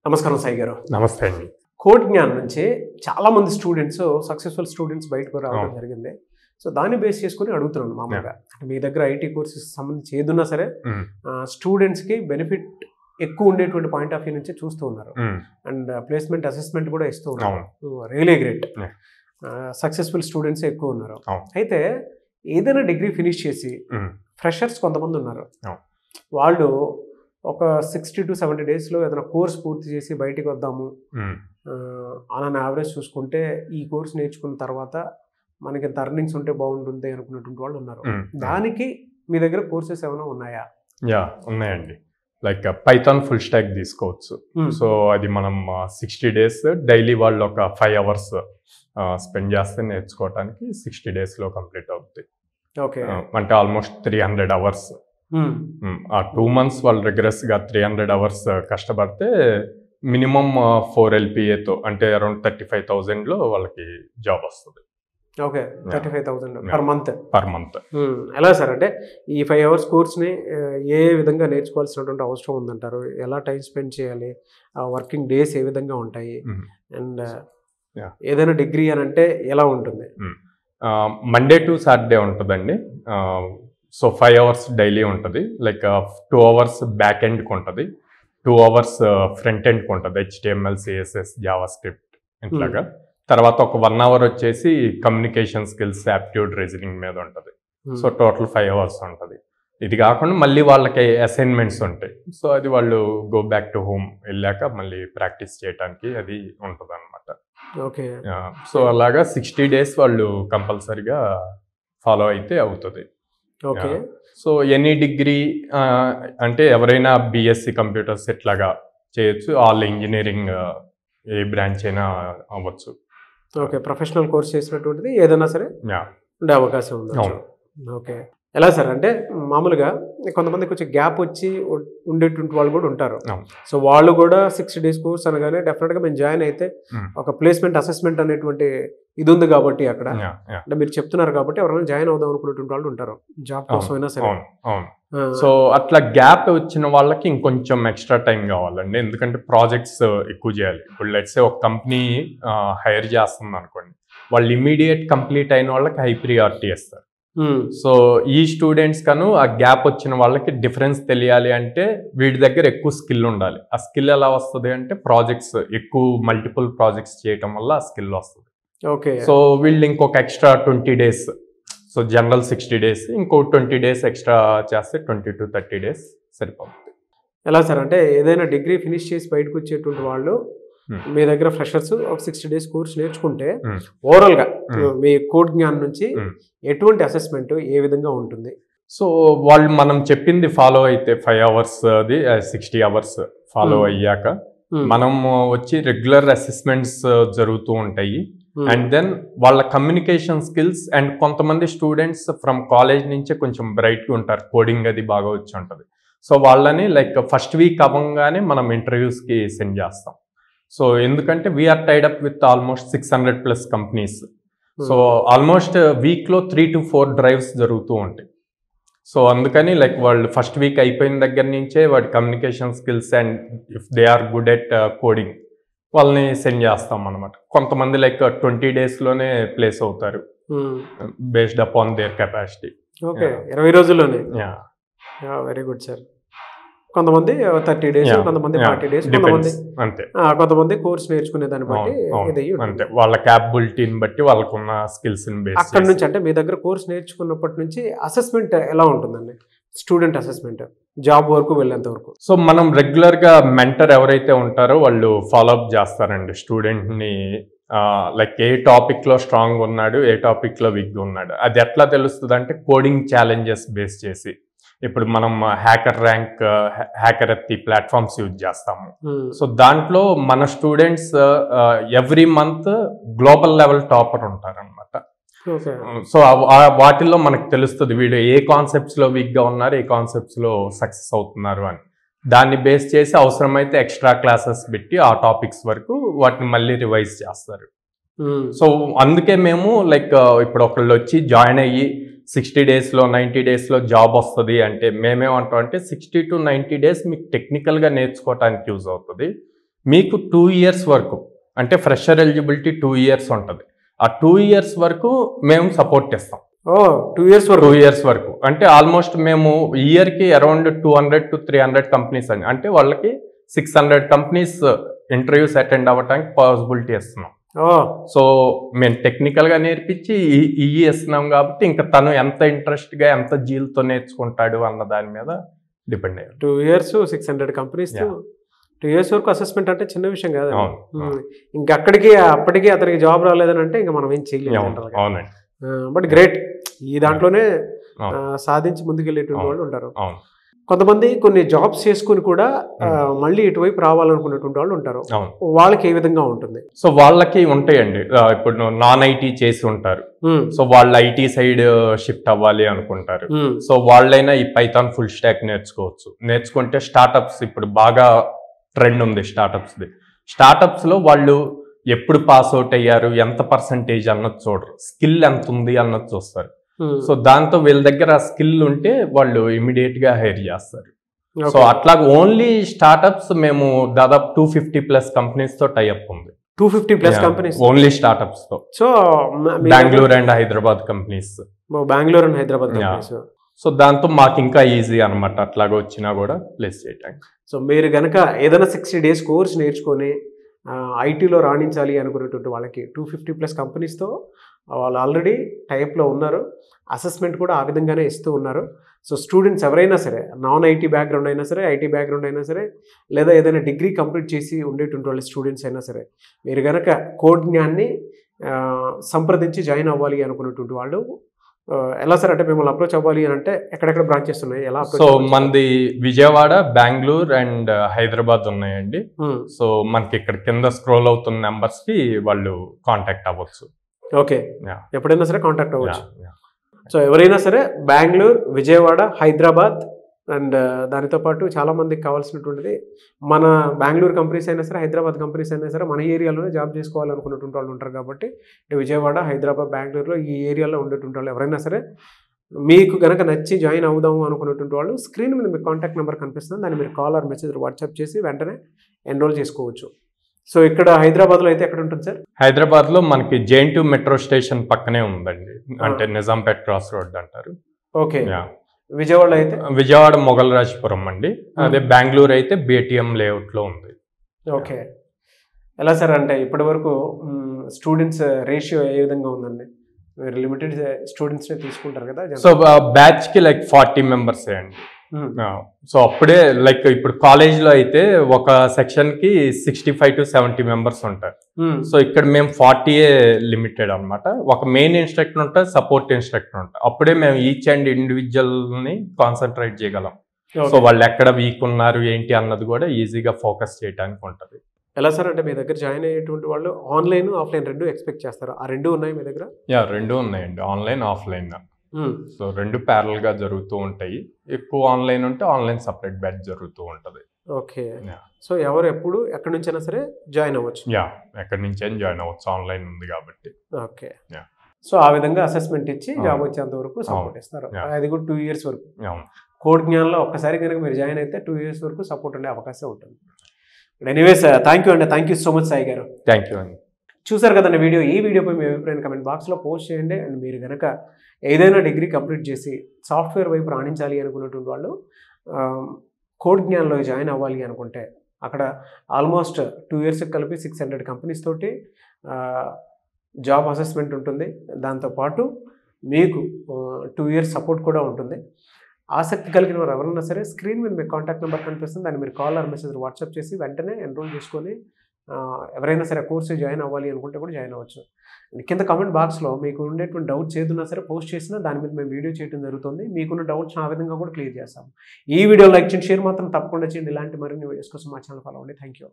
నమస్కారం సాయి గారు. నమస్తే అండి. కోడ్ జ్ఞాన్ నుంచి చాలా మంది స్టూడెంట్స్ సక్సెస్ఫుల్ స్టూడెంట్స్ బయటకు రావడం జరిగింది. సో దాన్ని బేస్ చేసుకుని అడుగుతున్నాను మామూలుగా. మీ దగ్గర ఐటీ కోర్సెస్ సంబంధించి ఏదున్నా సరే స్టూడెంట్స్కి బెనిఫిట్ ఎక్కువ ఉండేటువంటి పాయింట్ ఆఫ్ వ్యూ నుంచి చూస్తూ ఉన్నారు. అండ్ ప్లేస్మెంట్ అసెస్మెంట్ కూడా ఇస్తూ ఉన్నారు. Really great. సక్సెస్ఫుల్ స్టూడెంట్స్ ఎక్కువ ఉన్నారు. అయితే ఏదైనా డిగ్రీ ఫినిష్ చేసి ఫ్రెషర్స్ కొంతమంది ఉన్నారు. వాళ్ళు ఒక 60 to 70 డేస్లో ఏదైనా కోర్స్ పూర్తి చేసి బయటికి వద్దాము అలా యావరేజ్ చూసుకుంటే ఈ కోర్స్ నేర్చుకున్న తర్వాత మనకి ఎర్నింగ్స్ ఉంటే బాగుంటుంది అనుకున్నటువంటి వాళ్ళు ఉన్నారు. దానికి మీ దగ్గర కోర్సెస్ ఏమైనా ఉన్నాయా? ఉన్నాయండి. లైక్ పైథాన్ ఫుల్ స్టాక్ తీసుకోవచ్చు. సో అది మనం 60 డేస్ డైలీ వాళ్ళు ఒక 5 hours స్పెండ్ చేస్తే నేర్చుకోవడానికి 60 daysలో కంప్లీట్ అవుతుంది. ఓకే, అంటే ఆల్మోస్ట్ 300 hours. ఆ 2 months వాళ్ళు రిగ్రెస్గా 300 hours కష్టపడితే మినిమం 4 LPAతో అంటే అరౌండ్ 35,000లో వాళ్ళకి జాబ్ వస్తుంది. Okay, 35,000 per month. ఎలా సార్, అంటే ఈ 5 hours కోర్స్ని ఏ విధంగా నేర్చుకోవాల్సినటువంటి అవసరం ఉందంటారు? ఎలా టైం స్పెండ్ చేయాలి? వర్కింగ్ డేస్ ఏ విధంగా ఉంటాయి? అండ్ ఏదైనా డిగ్రీ అని అంటే ఎలా ఉంటుంది? మండే టు సాటర్డే ఉంటుందండి. సో 5 hours డైలీ ఉంటుంది. లైక్ 2 hours బ్యాక్ ఎండ్కి ఉంటుంది, 2 hours ఫ్రంట్ ఎండ్కి ఉంటుంది, HTML, CSS, జావా స్క్రిప్ట్ ఇట్లాగా. తర్వాత ఒక 1 hour వచ్చేసి కమ్యూనికేషన్ స్కిల్స్, యాప్ట్యూడ్, రీజనింగ్ మీద ఉంటుంది. సో టోటల్ 5 hours ఉంటుంది. ఇది కాకుండా మళ్ళీ వాళ్ళకి అసైన్మెంట్స్ ఉంటాయి. సో అది వాళ్ళు గో బ్యాక్ టు హోమ్ వెళ్ళాక మళ్ళీ ప్రాక్టీస్ చేయడానికి అది ఉంటుంది అనమాట. ఓకే, సో అలాగా 60 days వాళ్ళు కంపల్సరీగా ఫాలో అయితే అవుతుంది. ఓకే. సో ఎనీ డిగ్రీ అంటే ఎవరైనా BSc కంప్యూటర్స్ ఇట్లాగా చేయొచ్చు. ఆల్ ఇంజనీరింగ్ ఏ బ్రాంచ్ అయినా అవ్వచ్చు. ఓకే, ప్రొఫెషనల్ కోర్స్ చేసినటువంటిది ఏదైనా సరే ఉండే అవకాశం ఉంది. ఓకే, ఎలా సార్, అంటే మామూలుగా కొంతమంది కొంచెం గ్యాప్ వచ్చి ఉండేటువంటి వాళ్ళు కూడా ఉంటారు. సో వాళ్ళు కూడా 60 days కోర్స్ అనగానే డెఫినెట్గా మేము జాయిన్ అయితే ఒక ప్లేస్మెంట్ అసెస్మెంట్ అనేటువంటి ఇది ఉంది కాబట్టి అక్కడ అంటే మీరు చెప్తున్నారు కాబట్టి ఎవరైనా జాయిన్ అవుదాం అనుకునేటువంటి వాళ్ళు ఉంటారు జాబ్ కోసం అయినా సరే. సో అట్లా గ్యాప్ వచ్చిన వాళ్ళకి ఇంకొంచెం ఎక్స్ట్రా టైం కావాలండి. ఎందుకంటే ప్రాజెక్ట్స్ ఎక్కువ చేయాలి. ఇప్పుడు లెట్స్ సే ఒక కంపెనీ హైర్ చేస్తుంది అనుకోండి, వాళ్ళు ఇమీడియట్ కంప్లీట్ అయిన వాళ్ళకి హై ప్రియారిటీ ఇస్తారు. సో ఈ స్టూడెంట్స్ కను ఆ గ్యాప్ వచ్చిన వాళ్ళకి డిఫరెన్స్ తెలియాలి అంటే వీడి దగ్గర ఎక్కువ స్కిల్ ఉండాలి. ఆ స్కిల్ ఎలా వస్తుంది అంటే ప్రాజెక్ట్స్ ఎక్కువ మల్టిపుల్ ప్రాజెక్ట్స్ చేయటం వల్ల ఆ స్కిల్ వస్తుంది. ఓకే, సో వీళ్ళు ఇంకొక extra 20 days, so general 60 days, ఇంకో 20 days ఎక్స్ట్రా చేస్తే 20 to 30 days సరిపోతుంది. ఎలా సార్, అంటే ఏదైనా డిగ్రీ ఫినిష్ చేసి బయటకు వచ్చేటువంటి వాళ్ళు మీ దగ్గర ఫ్రెషర్స్ ఒక 60 days కోర్స్ నేర్చుకుంటే ఓవరాల్గా మీ కోడ్ జ్ఞాన్ నుంచి ఎటువంటి అసెస్మెంట్ ఏ విధంగా ఉంటుంది? సో వాళ్ళు మనం చెప్పింది ఫాలో అయితే 5 hours అది 60 hours ఫాలో అయ్యాక మనం వచ్చి రెగ్యులర్ అసెస్మెంట్స్ జరుగుతూ ఉంటాయి. అండ్ దెన్ వాళ్ళ కమ్యూనికేషన్ స్కిల్స్ అండ్ కొంతమంది స్టూడెంట్స్ ఫ్రమ్ కాలేజ్ నుంచే కొంచెం బ్రైట్గా ఉంటారు, కోడింగ్ అది బాగా వచ్చి ఉంటుంది. సో వాళ్ళని లైక్ ఫస్ట్ వీక్ అవ్వగానే మనం ఇంటర్వ్యూస్కి సెండ్ చేస్తాం. సో ఎందుకంటే we are tied up with almost 600+ companies. So almost వీక్లో 3 to 4 drives జరుగుతూ ఉంటాయి. సో అందుకని లైక్ వాళ్ళు ఫస్ట్ వీక్ అయిపోయిన దగ్గర నుంచే వాడి communication skills and if they are good at coding వాళ్ళని సెండ్ చేస్తాం అనమాట. కొంతమంది లైక్ 20 daysలోనే ప్లేస్ అవుతారు based upon their capacity. Okay, 20 రోజుల్లోనే. Very good sir. కొంతమంది 30 days, కొంతమంది 40 days, కొంతమంది కోర్స్ నేర్చుకునే దాన్ని బట్టి అంతే వాళ్ళ క్యాపబిలిటీని బట్టి వాళ్ళకున్న స్కిల్స్ అక్కడ నుంచి. అంటే మీ దగ్గర కోర్స్ నేర్చుకున్నప్పటి నుంచి అసెస్మెంట్ ఎలా ఉంటుందండి? స్టూడెంట్ అసెస్మెంట్ జాబ్ వరకు వెళ్ళేంత వరకు. సో మనం రెగ్యులర్గా మెంటర్ ఎవరైతే ఉంటారో వాళ్ళు ఫాలోఅప్ చేస్తారండి స్టూడెంట్ని. లైక్ ఏ టాపిక్లో స్ట్రాంగ్ ఉన్నాడు, ఏ టాపిక్లో వీక్గా ఉన్నాడు, అది ఎట్లా తెలుస్తుంది అంటే కోడింగ్ ఛాలెంజెస్ బేస్ చేసి. ఇప్పుడు మనం హ్యాకర్ ఎత్తి ప్లాట్ఫామ్స్ యూజ్ చేస్తాము. సో దాంట్లో మన students every month global level topper ఉంటారనమాట. సో వాటిల్లో మనకు తెలుస్తుంది వీళ్ళు ఏ కాన్సెప్ట్స్లో వీక్గా ఉన్నారు, ఏ కాన్సెప్ట్స్లో సక్సెస్ అవుతున్నారు అని. దాన్ని బేస్ చేసి అవసరమైతే ఎక్స్ట్రా క్లాసెస్ పెట్టి ఆ టాపిక్స్ వరకు వాటిని మళ్ళీ రివైజ్ చేస్తారు. సో అందుకే మేము లైక్ ఇప్పుడు ఒకళ్ళు వచ్చి జాయిన్ అయ్యి 60 daysలో 90 daysలో జాబ్ వస్తుంది అంటే మేమేమంటాం అంటే 60 to 90 days మీకు టెక్నికల్గా నేర్చుకోవటానికి యూజ్ అవుతుంది. మీకు 2 years వరకు అంటే ఫ్రెషర్ ఎలిజిబిలిటీ 2 years ఉంటుంది. ఆ 2 years వరకు మేము సపోర్ట్ ఇస్తాం. 2 years వరకు 2 years వరకు అంటే ఆల్మోస్ట్ మేము ఇయర్కి అరౌండ్ 200 to 300 కంపెనీస్ అని అంటే వాళ్ళకి 600 కంపెనీస్ ఇంటర్వ్యూస్ అటెండ్ అవ్వడానికి పాసిబిలిటీ ఇస్తున్నాం. సో మేము టెక్నికల్గా నేర్పించి ఇవి ఇస్తున్నాం కాబట్టి ఇంకా తను ఎంత ఇంట్రెస్ట్గా ఎంత జీల్తో నేర్చుకుంటాడు అన్న దాని మీద డిపెండ్ అయ్యారు. 2 years 600 కంపెనీస్ 2 years వరకు అసెస్మెంట్ అంటే చిన్న విషయం కాదు. ఇంకా అప్పటికి అతనికి జాబ్ రాలేదని అంటే ఇంకా మనం ఏం చేయలేము. అవునండి. బట్ గ్రేట్, ఈ దాంట్లోనే సాధించి ముందుకెళ్ళేటువంటి వాళ్ళు ఉంటారు. కొంతమంది కొన్ని జాబ్స్ చేసుకుని కూడా మళ్ళీ ఇటువైపు రావాలనుకున్నటువంటి వాళ్ళు ఉంటారు. వాళ్ళకి ఏ విధంగా ఉంటుంది? సో వాళ్ళకి ఉంటాయండి, ఇప్పుడు నాన్ ఐటీ చేసి ఉంటారు. సో వాళ్ళు ఐటీ సైడ్ షిఫ్ట్ అవ్వాలి అనుకుంటారు. సో వాళ్ళైనా ఈ పైథాన్ ఫుల్ స్టాక్ నేర్చుకుంటే స్టార్టప్స్ ఇప్పుడు బాగా ట్రెండ్ ఉంది. స్టార్టప్స్ లో వాళ్ళు ఎప్పుడు పాస్ అవుట్ అయ్యారు, ఎంత పర్సంటేజ్ అన్నది చూడరు, స్కిల్ ఎంత ఉంది అన్నది చూస్తారు. సో దాంతో వీళ్ళ దగ్గర స్కిల్ ఉంటే వాళ్ళు ఇమీడియట్ గా హైర్ చేస్తారు. సో అట్లా ఓన్లీ స్టార్టప్స్ మేము దాదాపు 250+ కంపెనీస్ తో టైఅప్ ఉంది. 250+ కంపెనీస్ ఓన్లీ స్టార్టప్స్ తో. So Bengaluru and Hyderabad companies. So దాంతో మాకు ఇంకా ఈజీ అనమాట అట్లాగా వచ్చినా కూడా ప్లేస్ చేయడానికి. సో మీరు కనుక ఏదైనా 60 days కోర్స్ నేర్చుకొని ఐటీలో రాణించాలి అనుకునేటువంటి వాళ్ళకి 250+ కంపెనీస్తో వాళ్ళు ఆల్రెడీ టైప్లో ఉన్నారు. అసెస్మెంట్ కూడా ఆ విధంగానే ఇస్తూ ఉన్నారు. సో స్టూడెంట్స్ ఎవరైనా సరే, నాన్ ఐటీ బ్యాక్గ్రౌండ్ అయినా సరే, ఐటీ బ్యాక్గ్రౌండ్ అయినా సరే, లేదా ఏదైనా డిగ్రీ కంప్లీట్ చేసి ఉండేటువంటి వాళ్ళ స్టూడెంట్స్ అయినా సరే, మీరు కనుక కోడ్ జ్ఞాన్ని సంప్రదించి జాయిన్ అవ్వాలి అనుకునేటువంటి వాళ్ళు ఎలా సార్? అంటే మిమ్మల్ని అప్రోచ్ అవ్వాలి అని అంటే ఎక్కడెక్కడ బ్రాంచెస్ ఉన్నాయి, ఎలా? సో మనది విజయవాడ, బెంగళూరు అండ్ హైదరాబాద్ ఉన్నాయండి. సో మనకి ఇక్కడ కింద స్క్రోల్ అవుతున్న నెంబర్స్ కి వాళ్ళు కాంటాక్ట్ అవ్వచ్చు. ఓకే, ఎప్పుడైనా సరే కాంటాక్ట్ అవ్వచ్చు. సో ఎవరైనా సరే బెంగళూరు, విజయవాడ, హైదరాబాద్ అండ్ దానితో పాటు చాలామందికి కావాల్సినటువంటిది మన బెంగళూరు కంపెనీస్ అయినా సరే, హైదరాబాద్ కంపెనీస్ అయినా సరే మన ఏరియాలోనే జాబ్ చేసుకోవాలనుకున్నటువంటి వాళ్ళు ఉంటారు. కాబట్టి విజయవాడ, హైదరాబాద్, బెంగళూరులో ఈ ఏరియాలో ఉండేటువంటి వాళ్ళు ఎవరైనా సరే మీకు కనుక నచ్చి జాయిన్ అవుదాము అనుకున్నటువంటి వాళ్ళు స్క్రీన్ మీద మీకు కాంటాక్ట్ నెంబర్ కనిపిస్తుంది, దాన్ని మీరు కాల్ ఆర్ మెసేజ్ వాట్సాప్ చేసి వెంటనే ఎన్రోల్ చేసుకోవచ్చు. సో ఇక్కడ హైదరాబాద్లో అయితే ఎక్కడ ఉంటుంది సార్? హైదరాబాద్లో మనకి JNT మెట్రో స్టేషన్ పక్కనే ఉందండి, అంటే నిజాంపేట్ క్రాస్ రోడ్ అంటారు. ఓకే. విజయవాడ అయితే విజయవాడ మొగల్రాజ్పురం అండి. అదే బెంగళూరు అయితే BTM లేఅవుట్ లో ఉంది. ఓకే. ఎలా సార్? అంటే ఇప్పటి వరకు స్టూడెంట్స్ రేషియో ఏ విధంగా ఉందండి? మీరు లిమిటెడ్ స్టూడెంట్స్ తీసుకుంటారు కదా. సో బ్యాచ్ కి like 40 members అండి. సో అప్పుడే లైక్ ఇప్పుడు కాలేజ్ లో అయితే ఒక సెక్షన్ కి 65 to 70 members ఉంటారు. సో ఇక్కడ మేము 40 లిమిటెడ్ అనమాట. ఒక మెయిన్ ఇన్స్ట్రక్టర్ ఉంటారు, సపోర్ట్ ఇన్స్ట్రక్టర్ ఉంటారు. అప్పుడే మేము ఈచ్ అండ్ ఇండివిజువల్ ని కాన్సన్ట్రేట్ చేయగలం. సో వాళ్ళు ఎక్కడ వీక్ ఉన్నారు ఏంటి అన్నది కూడా ఈజీగా ఫోకస్ చేయడానికి ఉంటుంది. ఎలా సార్? అంటే మీ దగ్గర జాయిన్ అయ్యేటువంటి వాళ్ళు ఆన్లైన్, ఆఫ్లైన్ రెండు ఎక్స్పెక్ట్ చేస్తారు. ఆ రెండు ఉన్నాయి మీ దగ్గర? రెండు ఉన్నాయండి, ఆన్లైన్, ఆఫ్లైన్. సో రెండు ప్యారల్ గా జరుగుతూ ఉంటాయి. ఎక్కువ ఆన్లైన్ ఉంటే ఆన్లైన్ సపరేట్ బ్యాచ్ జరుగుతూ ఉంటది. ఓకే. సో ఎవరు ఎప్పుడు ఎక్కడి నుంచైనా సరే జాయిన్ అవ్వచ్చు? ఎక్కడి నుంచి అయినా జాయిన్ అవ్వచ్చు, ఆన్లైన్ ఉంది కాబట్టి. ఓకే. సో ఆ విధంగా అసెస్మెంట్ ఇచ్చి జాబ్ వచ్చేంత వరకు సపోర్ట్ ఇస్తారు. అది కూడా 2 years వరకు. కోడ్ జ్ఞానంలో ఒక్కసారి కనుక మీరు జాయిన్ అయితే 2 years వరకు సపోర్ట్ ఉండే అవకాశం ఉంటుంది. ఎనీవేస్ థ్యాంక్ యూ అండి. Thank you so much Sai గారు. థ్యాంక్ యూ అండి. చూసారు కదండి వీడియో. ఈ వీడియోపై మీ అభిప్రాయం కమెంట్ బాక్స్లో పోస్ట్ చేయండి. అండ్ మీరు కనుక ఏదైనా డిగ్రీ కంప్లీట్ చేసి సాఫ్ట్వేర్ వైపు రాణించాలి అనుకున్నటువంటి వాళ్ళు కోడ్ జ్ఞానంలో జాయిన్ అవ్వాలి అనుకుంటే అక్కడ ఆల్మోస్ట్ 2 years కలిపి 600 కంపెనీస్ తోటి జాబ్ అసెస్మెంట్ ఉంటుంది. దాంతోపాటు మీకు 2 years సపోర్ట్ కూడా ఉంటుంది. ఆసక్తి కలిగిన వారు ఎవరన్నా సరే స్క్రీన్ మీద మీకు కాంటాక్ట్ నెంబర్ కనిపిస్తుంది, దాన్ని మీరు కాల్ ఆర్ మెసేజ్ వాట్సాప్ చేసి వెంటనే ఎన్రోల్ చేసుకొని ఎవరైనా సరే కోర్సు జాయిన్ అవ్వాలి అనుకుంటే కూడా జాయిన్ అవ్వచ్చు. కింద కామెంట్ బాక్స్లో మీకు ఉండేటువంటి డౌట్స్ ఏదైనా సరే పోస్ట్ చేసినా దాని మీద మేము వీడియో చేయడం జరుగుతుంది. మీకున్న డౌట్స్ ఆ విధంగా కూడా క్లియర్ చేస్తాం. ఈ వీడియో లైక్ చేయండి, షేర్ మాత్రం తప్పకుండా చేయండి. ఇలాంటి మరిన్ని వీడియోస్ కోసం మా ఛానల్ ఫాలో అవ్వండి. Thank you.